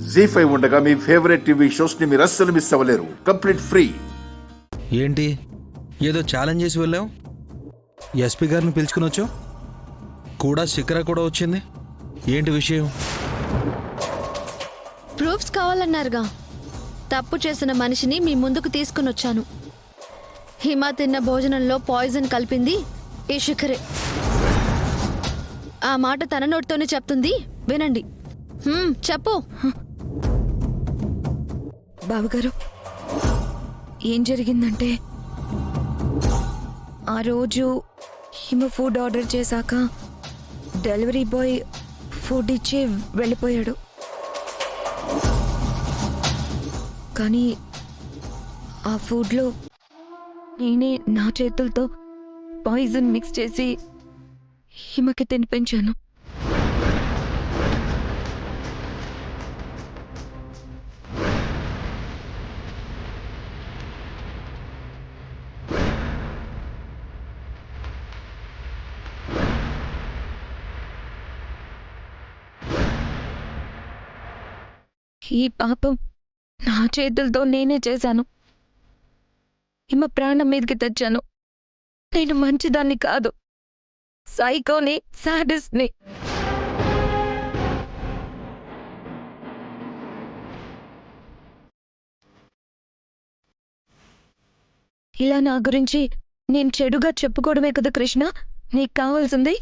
జీ5 ఉండగా మీ favourite TV shows ని మీరు అస్సలు మిస్ అవ్వలేరు. Complete free. ఏంటి ఏదో ఛాలెంజ్ చేసి వెళ్ళావు? ఎస్పీ గారిని పిలుచుకుని వచ్చావు కూడా, శిఖర కూడా వచ్చింది. ఏంటి విషయం? ప్రూఫ్స్ కావాలన్నారుగా. తప్పు చేసిన మనిషిని మీ ముందుకు తీసుకుని వచ్చాను. హిమ తిన్న భోజనంలో పాయిజన్ కలిపింది ఈ శిఖరే. ఆ మాట తన నోటితోనే చెప్తుంది, వినండి. చెప్పు. బావగారు, ఏం జరిగిందంటే ఆ రోజు హిమ ఫుడ్ ఆర్డర్ చేశాక డెలివరీ బాయ్ ఫుడ్ ఇచ్చి వెళ్ళిపోయాడు. కానీ ఆ ఫుడ్లో నేనే నా చేతులతో పాయిజన్ మిక్స్ చేసి హిమకి తినిపించాను. ఈ పాపం నా చేతులతో నేనే చేశాను. హిమ ప్రాణం మీదకి తెచ్చాను. నేను మంచిదాన్ని కాదు, సైకోని, సాడిస్ట్ని. ఇలా నా గురించి నేను చెడుగా చెప్పుకోవడమే కదా కృష్ణ నీకు కావాల్సింది?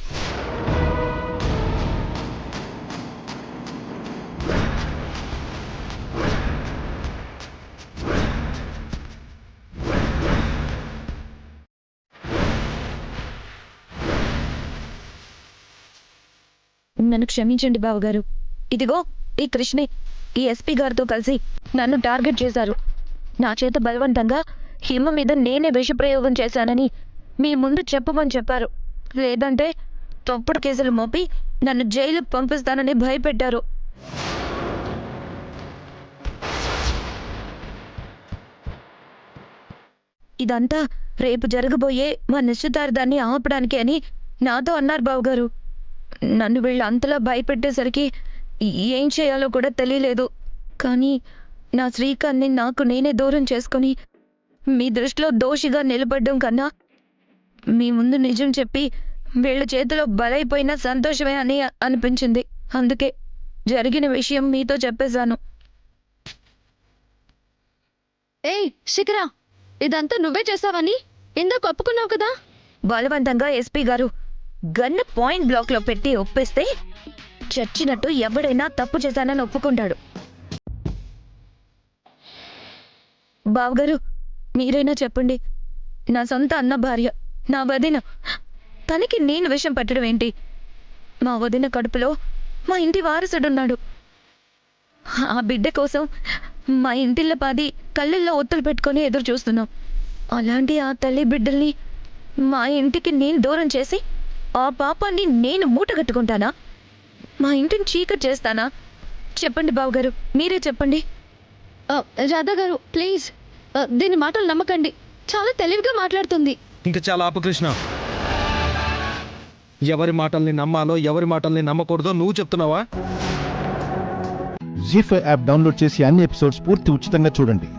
నన్ను క్షమించండి బావగారు. ఇదిగో ఈ కృష్ణే ఈ ఎస్పీ గారితో కలిసి నన్ను టార్గెట్ చేశారు. నా చేత బలవంతంగా హిమ మీద నేనే విషప్రయోగం చేశానని మీ ముందు చెప్పమని చెప్పారు. లేదంటే తప్పుడు కేసులు మోపి నన్ను జైలుకు పంపిస్తానని భయపెట్టారు. ఇదంతా రేపు జరగబోయే మా నిశ్చితార్థాన్ని ఆపడానికి అని నాతో అన్నారు బావగారు. నన్ను వీళ్ళు అంతలా భయపెట్టేసరికి ఏం చేయాలో కూడా తెలియలేదు. కానీ నా శ్రీకాంత్ని నాకు నేనే దూరం చేసుకొని మీ దృష్టిలో దోషిగా నిలబడ్డం కన్నా మీ ముందు నిజం చెప్పి వీళ్ళ చేతిలో బలైపోయినా సంతోషమే అని అనిపించింది. అందుకే జరిగిన విషయం మీతో చెప్పేశాను. ఏయ్ శిఖరా, ఇదంతా నువ్వే చేసావని ఇందాక ఒప్పుకున్నావు కదా. బలవంతంగా ఎస్పీ గారు గన్ను పాయింట్ బ్లాక్లో పెట్టి ఒప్పిస్తే చచ్చినట్టు ఎవడైనా తప్పు చేశానని ఒప్పుకుంటాడు. బావగారు, మీరైనా చెప్పండి. నా సొంత అన్న భార్య, నా వదిన, తనకి నేను విషం పెట్టడం ఏంటి? మా వదిన కడుపులో మా ఇంటి వారసుడున్నాడు. ఆ బిడ్డ కోసం మా ఇంటిళ్ళ పాది కళ్ళల్లో ఒత్తులు పెట్టుకొని ఎదురు చూస్తున్నాం. అలాంటి ఆ తల్లి బిడ్డల్ని మా ఇంటికి నేను దూరం చేసి ఆ పాపాన్ని నేను మూటగట్టుకుంటానా? మా ఇంటిని చీకటి చేస్తానా? చెప్పండి బావగారు, మీరే చెప్పండి. రాధా గారు ప్లీజ్, దీని మాటలు నమ్మకండి. చాలా తెలివిగా మాట్లాడుతుంది. ఇంకా చాలా ఆపు కృష్ణ. ఎవరి మాటల్ని నమ్మాలో ఎవరి మాటల్ని నమ్మకూడదో నువ్వు చెప్తున్నావా? జీ5 యాప్ డౌన్లోడ్ చేసి అన్ని ఎపిసోడ్స్ పూర్తి ఉచితంగా చూడండి.